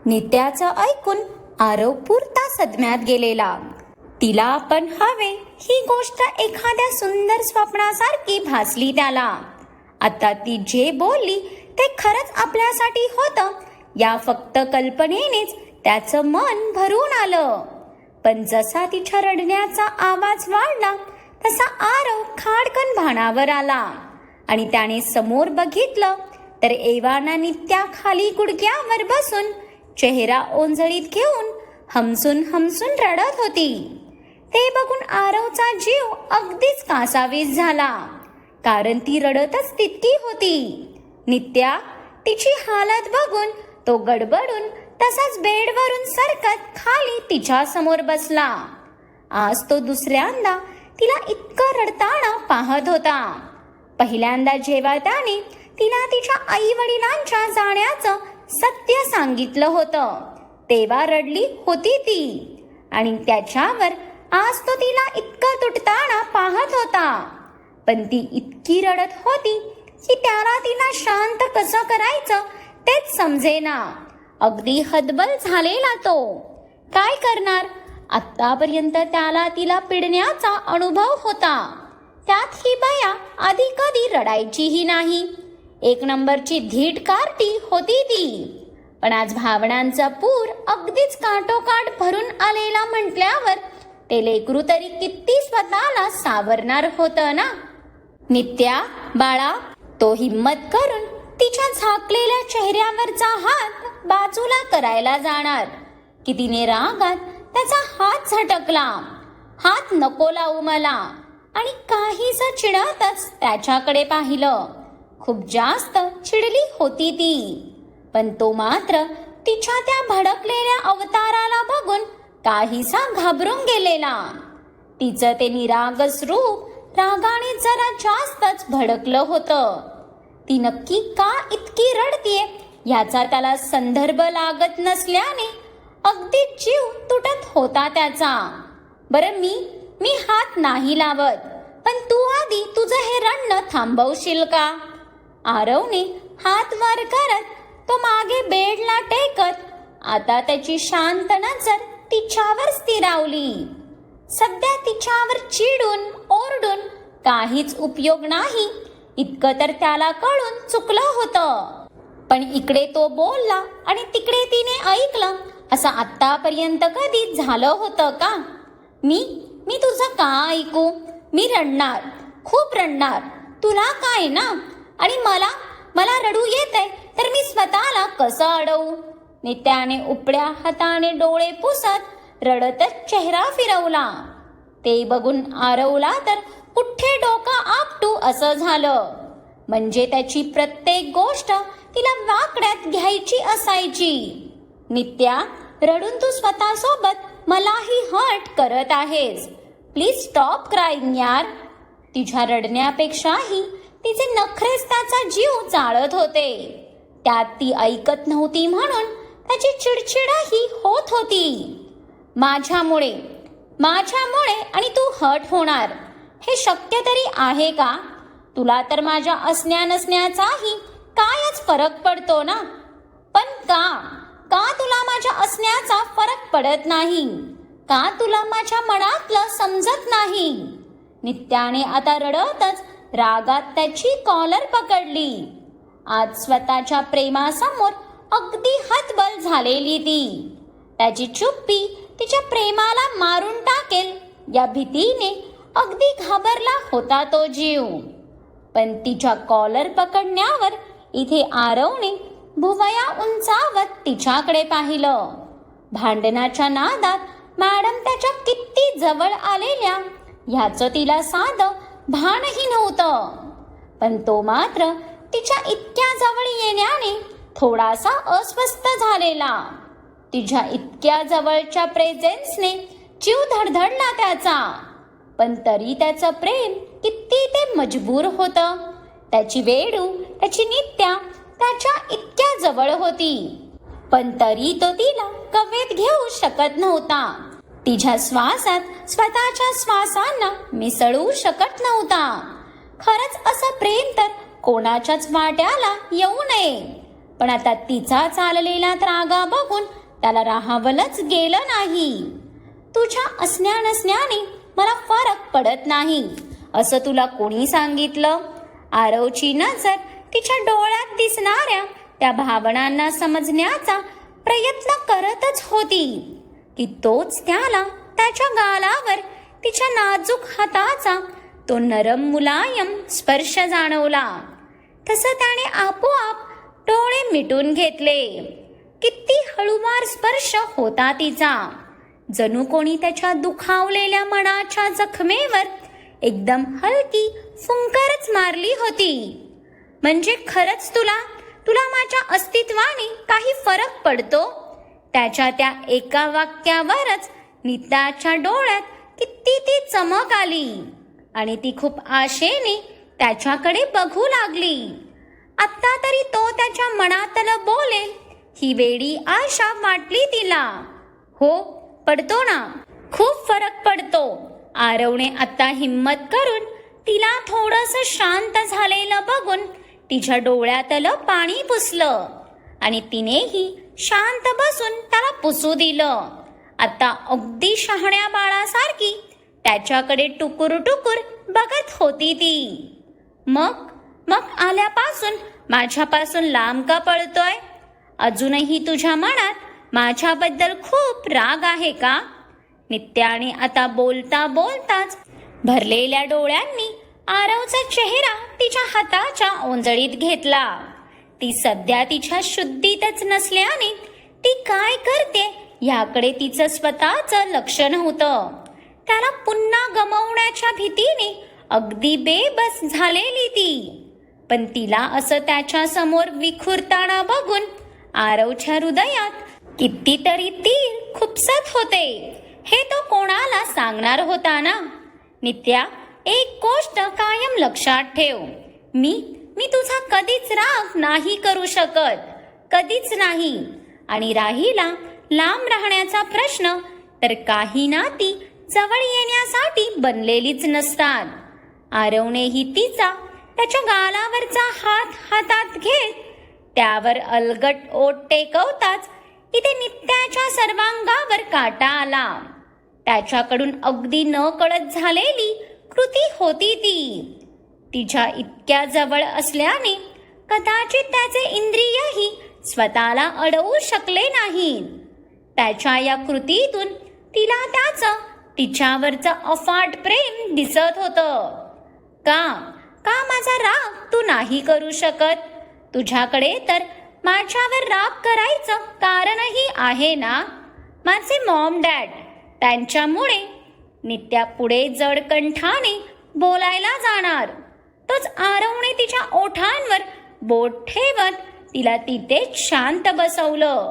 नित्याचं ऐकून आरव पुरता सदम्यात गेलेला. तिला पण हवे ही गोष्ट एखाद्या सुंदर स्वप्नासारखी भासली त्याला. आता ती जे बोलली ते खरंच आपल्यासाठी होतं या फक्त कल्पनेनेच त्याचं मन भरून आलं. पण जसा तिच्या रडण्याचा आवाज वाढला तसा आरव खाडकन भानावर आला आणि त्याने समोर बघितलं तर एव्हाना नित्या खाली गुडघ्यावर बसून चेहरा ओंजळीत घेऊन हमसून हमसून रडत होती. ते बघून आरवचा जीव अगदीच कासावीस झाला, कारण ती रडतच तितकी होती. नित्या तिची हालत बघून तो गडबडून तसाच बेडवरून सरकत खाली तिच्या समोर बसला. आज तो दुसऱ्यांदा तिला इतकं रडताना पाहत होता. पहिल्यांदा जेव्हा त्याने तिला तिच्या आई वडिलांच्या जाण्याचं सत्य सांगितलं होतं तेव्हा रडली होती ती, आणि त्याच्यावर आज तो तिला इतकं तुटताना पाहत होता. पण ती इतकी रडत होती की त्याला तिला शांत कसं करायचं तेच समजेना. अगदी हतबल झालेला तो. काय करणार? आत्तापर्यंत त्याला तिला पिडण्याचा अनुभव होता, त्यात ही बया आधी कधी रडायचीही नाही. एक नंबरची धीट कार्टी होती ती. पण आज भावनांचा पूर अगदीच काठोकाठ भरून आलेला म्हटल्यावर ते लेकरू तरी किती स्वतःला सावरणार होतं ना. नित्या बाळा, तो हिम्मत करून तिच्या झाकलेल्या चेहऱ्यावरचा हात बाजूला करायला जाणार की तिने रागात त्याचा हात झटकला. हात नको लावू मला, आणि काहीसं चिडतच त्याच्याकडे पाहिलं. खूप जास्त चिडली होती ती, पण तो मात्र तिच्या त्या भडकलेल्या अवताराला बघून काहीसा घाबरून गेलेला. तिचं ते निरागस रूप रागाने जरा जास्तच भडकलं होतं. ती नक्की का इतकी रडतीये याचा त्याला संदर्भ लागत नसल्याने अगदी जीव तुटत होता त्याचा. बरं, मी हात नाही लावत, पण तू आधी तुझं हे रडणं थांबवशील का? आरवने हात वर करत तो मागे बेडला टेकत आता त्याची शांत नजर तिच्यावर स्थिरावली. सध्या तिच्यावर चिडून ओरडून काहीच उपयोग नाही इतकं तर त्याला कळून चुकलं होतं. पण इकडे तो बोलला आणि तिकडे तिने ऐकलं असं आत्तापर्यंत कधी झालं होतं का? मी तुझं का ऐकू? मी रडणार, खूप रडणार. तुला काय ना, आणि मला रडू येतंय तर मी स्वतःला कसं अडवू? नित्याने उपड्या हाताने डोळे पुसत रडतच चेहरा फिरवला. ते बघून आरवला तर कुठे डोकं आपटू असं झालं. म्हणजे त्याची प्रत्येक गोष्ट तिला वाकड्यात घ्यायची असायची. नित्या, रडून तू स्वतःसोबत मलाही हर्ट करत आहेस. प्लीज स्टॉप क्राईंग यार. तिच्या रडण्यापेक्षाही तिचे नखरेच त्याचा जीव जाळत होते. त्यात ती ऐकत नव्हती म्हणून त्याची चिडचिडही होत होती. माझ्यामुळे आणि तू हर्ट होणार हे शक्य तरी आहे का? तुला तर माझ्या असण्या नसण्याचाही कायच फरक पडतो ना. पण का तुला माझ्या असण्याचा फरक पडत नाही? का तुला माझ्या मनातलं समजत नाही? नित्याने आता रडतच रागात त्याची कॉलर पकडली. आज स्वतःच्या प्रेमासमोर अगदी हतबल झालेली ती. त्याची चुप्पी तिच्या प्रेमाला मारून टाकेल या भीतीने अगदी घाबरला होता तो जीव. पण तिच्या कॉलर पकडण्यावर इथे आरवने भुवया उंचावत तिच्याकडे पाहिलं. भांडणाच्या नादात मॅडम त्याच्या किती जवळ आलेल्या ह्याचं तिला साधं भानही नव्हतं. पण तो मात्र तिच्या इतक्या जवळ येण्याने थोडासा अस्वस्थ झालेला. तिच्या इतक्या जवळच्या प्रेझेन्सने जीव धडधडला त्याचा. पण तरी त्याचं प्रेम किती ते मजबूर होतं. त्याची वेडू, त्याची नित्या त्याच्या इतक्या जवळ होती, पण तरी तो तिला कवेत घेऊ शकत नव्हता. तिच्या श्वासात स्वतःच्या श्वासांना मिसळू शकत नव्हता. खरंच असं प्रेम तर कोणाच्याच वाट्याला येऊ नये. पण आता तिचा चाललेला त्रागा बघून त्याला राहावलंच गेलं नाही. तुझ्या असण्या नसण्याने मला फरक पडत नाही असं तुला कोणी सांगितलं? आरवची नजर तिच्या डोळ्यात दिसणाऱ्या त्या भावनांना समजण्याचा प्रयत्न करतच होती की तोच त्याला त्याच्या गालावर तिच्या नाजूक हाताचा तो नरम मुलायम स्पर्श जाणवला. तसं त्याने आपोआप डोळे मिटून घेतले. किती हळूवार स्पर्श होता तिचा, जणू कोणी त्याच्या दुखावलेल्या मनाच्या जखमेवर एकदम हलकी फुंकरच मारली होती. म्हणजे खरंच तुला माझ्या अस्तित्वाने काही फरक पडतो? त्याच्या त्या एका वाक्यावरच नित्याच्या डोळ्यात किती ती चमक आली आणि ती खूप आशेने त्याच्याकडे बघू लागली. आत्ता तरी तो त्याच्या मनातलं बोलेल ही वेडी आशा वाटली तिला. हो, पडतो ना, खूप फरक पडतो. आरवने आता हिम्मत करून तिला थोडंसं शांत झालेलं बघून तिच्या डोळ्यातलं पाणी पुसलं आणि तिनेही शांत बसून त्याला पुसू दिलं. आता अगदी शहाण्या बाळासारखी त्याच्याकडे टुकुर टुकुर बघत होती ती. मग आल्यापासून माझ्यापासून लांब का पळतोय? अजूनही तुझ्या मनात माझ्याबद्दल खूप राग आहे का? नित्याने आता बोलता बोलताच भरलेल्या डोळ्यांनी आरवचा चेहरा तिच्या हाताच्या ओंजळीत घेतला. ती सध्या तिच्या शुद्धीतच नसल्याने ती काय करते याकडे तिचं स्वतःचं लक्ष नव्हतं. त्याला पुन्हा गमावण्याच्या भीतीने अगदी बेबस झालेली ती. पण तिला असं त्याच्या समोर विखुरताना बघून आरवच्या हृदयात कितीतरी तीर खुपसत होते. हे तो कोणाला सांगणार होता ना? नित्या, एक गोष्ट कायम लक्षात ठेव. मी तुझा कधीच राग नाही करू शकत, कधीच नाही. आणि राहिला लांब राहण्याचा प्रश्न, तर काही नाती जवळ येण्यासाठी बनलेलीच नसतात. आरवनेही तिचा त्याच्या गालावरचा हात हातात घेत त्यावर अलगट ओठ टेकवताच इथे नित्याच्या सर्वांगावर काटा आला. त्याच्याकडून अगदी न कळत झालेली कृती होती ती. तिच्या इतक्या जवळ असल्याने कदाचित त्याचे इंद्रियही स्वतःला अडवू शकले नाहीत. त्याच्या या कृतीतून तिला त्याचं तिच्यावरचं अफाट प्रेम दिसत होतं. का माझा राग तू नाही करू शकत? तुझ्याकडे तर माझ्यावर राग करायचं कारणही आहे ना. माझे मॉम डॅड, त्यांच्यामुळे. नित्या पुढे जड कंठाने बोलायला जाणार, तोच आरवने तिच्या ओठांवर बोट ठेवत तिला तिथेच शांत बसवलं.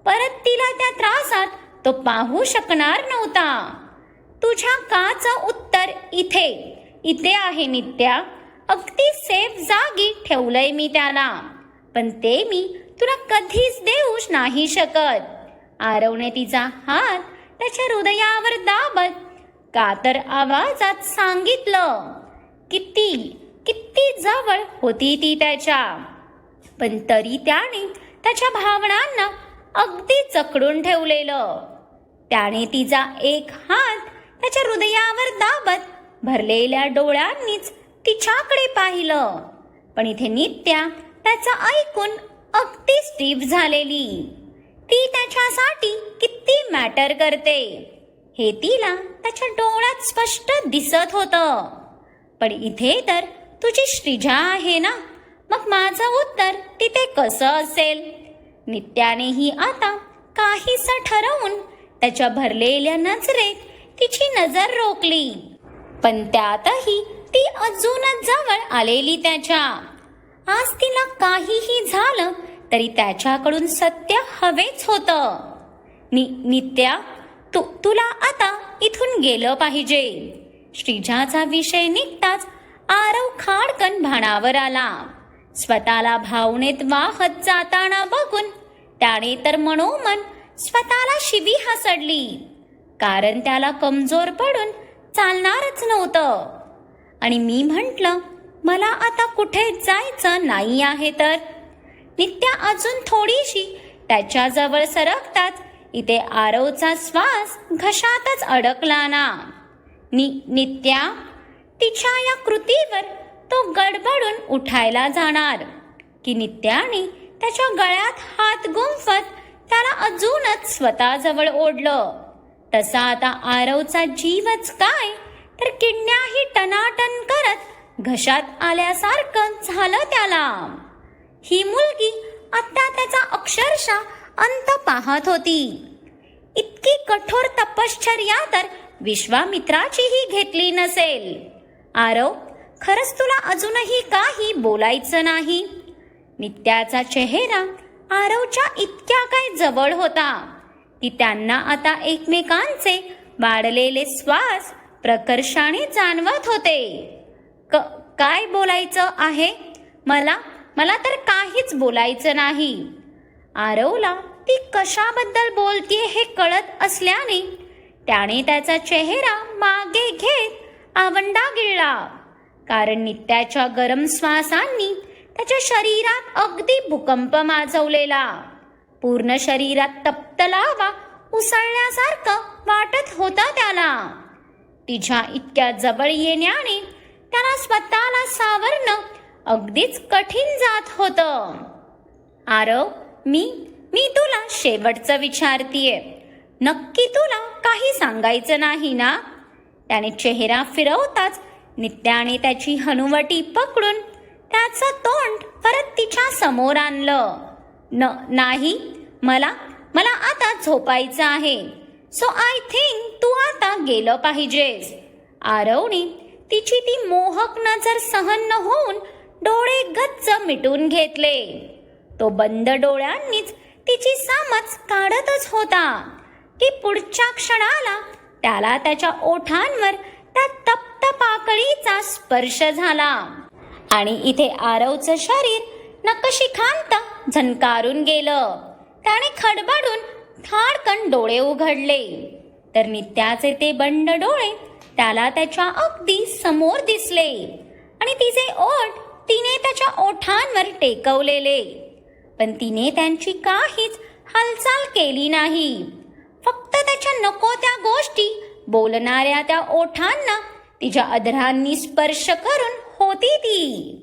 परत तिला त्या त्रासात तो पाहू शकणार नव्हता. तुझ्या काचं उत्तर इथे आहे नित्या. अगदी सेफ जागी ठेवलंय मी त्याला, पण ते मी तुला कधीच देऊच नाही शकत. आरवने तिचा हात त्याच्या हृदयावर दाबत कातर आवाजात सांगितलं. किती जवळ होती ती त्याच्या, पण तरी त्याने त्याच्या भावनांना अगदी जखडून ठेवलेलं. त्याने तिचा एक हात त्याच्या हृदयावर दाबत भरलेल्या डोळ्यांनीच तिच्याकडे पाहिलं. पण इथे नित्या त्याचं ऐकून अगदी स्टीफ झालेली. ती त्याच्यासाठी किती मॅटर करते हे तिला त्याच्या डोळ्यात स्पष्ट दिसत होतं. पण इथे तर तुझी श्रीजा आहे ना, मग माझं उत्तर तिथे कसं असेल? नित्यानेही आता काहीसं ठरवून त्याच्या भरलेल्या नजरेत तिची नजर रोखली. पण त्यातही ती अजूनच जवळ आलेली त्याच्या. आज तिला काहीही झालं तरी त्याच्याकडून सत्य हवेच होतं. नित्या, तुला आता इथून गेलं पाहिजे. श्रीजाचा विषय निघताच आरव खाडकन भानावर आला. स्वतःला भावनेत वाहत जाताना बघून त्याने तर मनोमन स्वतःला शिवी हसडली, कारण त्याला कमजोर पडून चालणारच नव्हतं. आणि मी म्हटलं, मला आता कुठे जायचं नाही आहे तर. नित्या अजून थोडीशी त्याच्याजवळ सरकताच इथे आरवचा श्वास घशातच अडकला ना. नित्या, तिच्या या कृतीवर तो गडबडून उठायला जाणार की नित्याने त्याच्या गळ्यात हात गुंफत त्याला अजूनच स्वतःजवळ ओढलं. तसा आता आरवचा जीवच काय तर किडण्याही टनाटन करत घशात आल्यासारखं झालं त्याला. ही मुलगी आता त्याचा अक्षरशः अंत पाहत होती. इतकी कठोर तपश्चर्या तर विश्वामित्राचीही घेतली नसेल. आरव, खरंच तुला अजूनही काही बोलायचं नाही? नित्याचा चेहरा आरवच्या इतक्या काय जवळ होता की त्यांना आता एकमेकांचे वाढलेले श्वास प्रकर्षाने जाणवत होते. काय बोलायचं आहे? मला तर काहीच बोलायचं नाही. आरवला ती कशाबद्दल बोलतीये हे कळत असल्याने त्याने त्याचा चेहरा मागे घेत आवंडा गिळला. कारण नित्याच्या गरम श्वासांनी त्याच्या शरीरात अगदी भूकंप माजवलेला. पूर्ण शरीरात तप्त लावा उसळल्यासारखं वाटत होता त्याला. तिच्या इतक्या जवळ येण्याने त्याला स्वतःला सावरणं अगदीच कठीण जात होतं. आरव, मी तुला शेवटचं विचारतीये. नक्की तुला काही सांगायचं नाही ना? त्याने चेहरा फिरवताच नित्याने त्याची हनुवटी पकडून त्याचं तोंड परत तिच्या समोर आणलं. नाही, मला आता झोपायचं आहे. सो आय थिंक तू आता गेलं पाहिजेस. आरवने तिची ती मोहक नजर सहन न होऊन डोळे गच्च मिटून घेतले. तो बंद डोळ्यांनीच तिची समज काढतच होता की पुढच्या क्षणाला त्याला त्याच्या ओठांवर त्या तप्त पाकळीचा स्पर्श झाला आणि इथे आरवचं शरीर नकशिखांत झणकारून गेलं. त्याने खडबडून खाडकन डोळे उघडले तर नित्याचे ते बंड डोळे त्याला त्याच्या अगदी समोर दिसले आणि तिचे ओठ तिने त्याच्या ओठांवर टेकवलेले. पण तिने त्यांची काहीच हालचाल केली नाही. फक्त त्याच्या नको त्या गोष्टी बोलणाऱ्या त्या ओठांना तिच्या अधरांनी स्पर्श करून होती ती.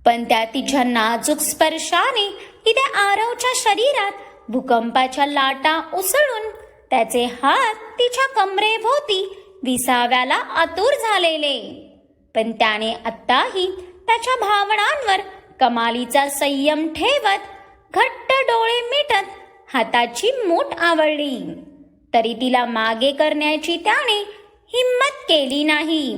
पण त्या तिच्या नाजूक स्पर्शाने तिथे आरवच्या शरीरात भूकंपाच्या लाटा उसळून त्याचे हात तिच्या कमरेभोवती विसाव्याला आतुर झालेले. पण त्याने आत्ताही त्याच्या भावनांवर कमालीचा संयम ठेवत घट्ट डोळे मिटत हाताची मूठ आवळली. तरी तिला मागे करण्याची त्याने हिम्मत केली नाही.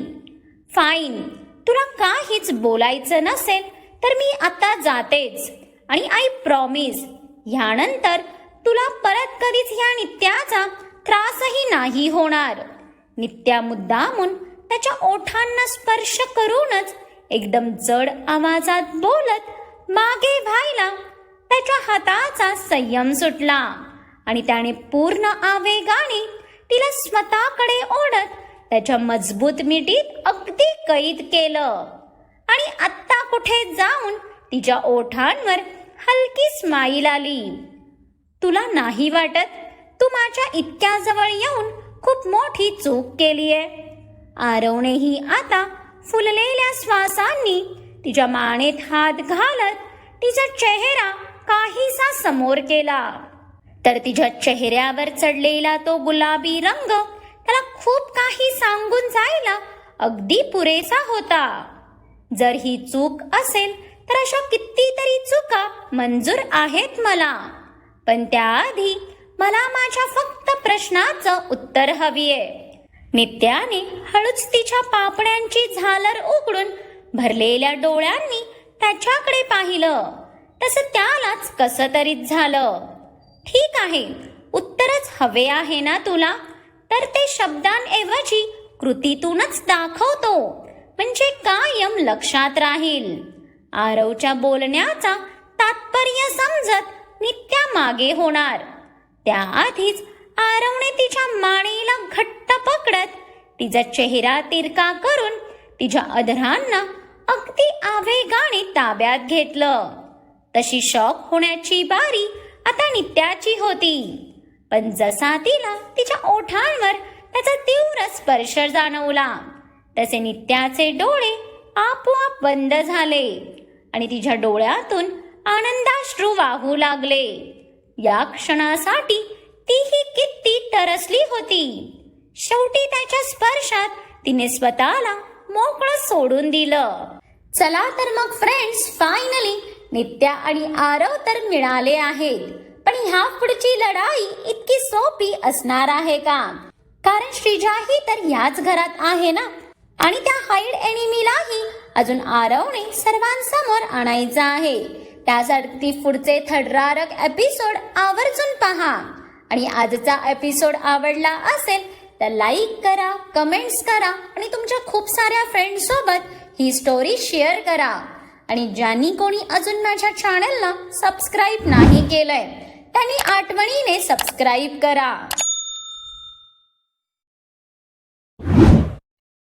फाईन, तुला काहीच बोलायचं नसेल तर मी आता जातेच आणि आय प्रॉमिस ह्यानंतर तुला परत कधीच ह्या नित्याचा त्रासही नाही होणार. नित्या मुद्दामून त्याच्या ओठांना स्पर्श करूनच एकदम जड आवाजात बोलत मागे व्हायला त्याच्या हाताचा संयम सुटला आणि त्याने पूर्ण आवेगाने तिला स्वतःकडे ओढत त्याच्या मजबूत मिठीत अगदी कैद केलं आणि आत्ता कुठे जाऊन तिच्या ओठांवर हलकी स्माईल आली. तुला नाही वाटत तू माझ्या इतक्या जवळ येऊन खूप मोठी चूक केलीये? आरवनेही आता फुललेल्या श्वासांनी तिच्या मानेत हात घालत तिचा चेहरा काहीसा समोर केला. तर तिच्या चेहऱ्यावर चढलेला तो गुलाबी रंग त्याला खूप काही सांगून जायला अगदी पुरेसा होता. जर ही चूक असेल तर अशा कितीतरी चुका मंजूर आहेत मला. पण त्याआधी मला माझ्या फक्त प्रश्नाचं उत्तर हवीये. नित्याने हळूच तिच्या पापण्यांची झालर उघडून भरलेल्या डोळ्यांनी त्याच्याकडे पाहिलं. तसं त्यालाच कसं तरीच झालं. ठीक आहे, उत्तरच हवे आहे ना तुला? तर ते शब्दांऐवजी कृतीतूनच दाखवतो, म्हणजे कायम लक्षात राहील. आरवच्या बोलण्याचा तात्पर्य समजत नित्या मागे होणार. त्याआधीच आरवने तिच्या मानेला घट्ट पकडत तिचा चेहरा तिरका करून तिच्या अधरांना अगदी आवेगाने ताब्यात घेतलं. तशी शॉक होण्याची बारी आता नित्याची होती. पण जसा तिला तिच्या ओठांवर त्याचा तीव्र स्पर्श जाणवला तसे नित्याचे डोळे आपोआप बंद झाले आणि तिच्या डोळ्यातून आनंदाश्रू वाहू लागले. या क्षणासाठी तीही किती तरसली होती. शेवटी त्याच्या स्पर्शात तिने स्वतःला मोकळं सोडून दिलं. चला तर मग फ्रेंड्स, फायनली नित्या आणि आरव तर मिळाले आहेत. पण ह्या पुढची लढाई इतकी सोपी असणार आहे का? कारण श्रीजाही तर याच घरात आहे ना, आणि त्या हाईड एनिमीलाही अजून आरवने सर्वांसमोर आणायचं आहे. त्यासाठी पुढचे थरारक एपिसोड आवर्जून पहा. आणि आजचा एपिसोड आवडला असेल तर लाईक करा, कमेंट्स करा आणि तुमच्या खूप साऱ्या फ्रेंड्स सोबत ही स्टोरी शेअर करा. आणि ज्यांनी कोणी अजून माझ्या चॅनलला सबस्क्राईब नाही केलंय त्यांनी आठवणीने सबस्क्राईब करा.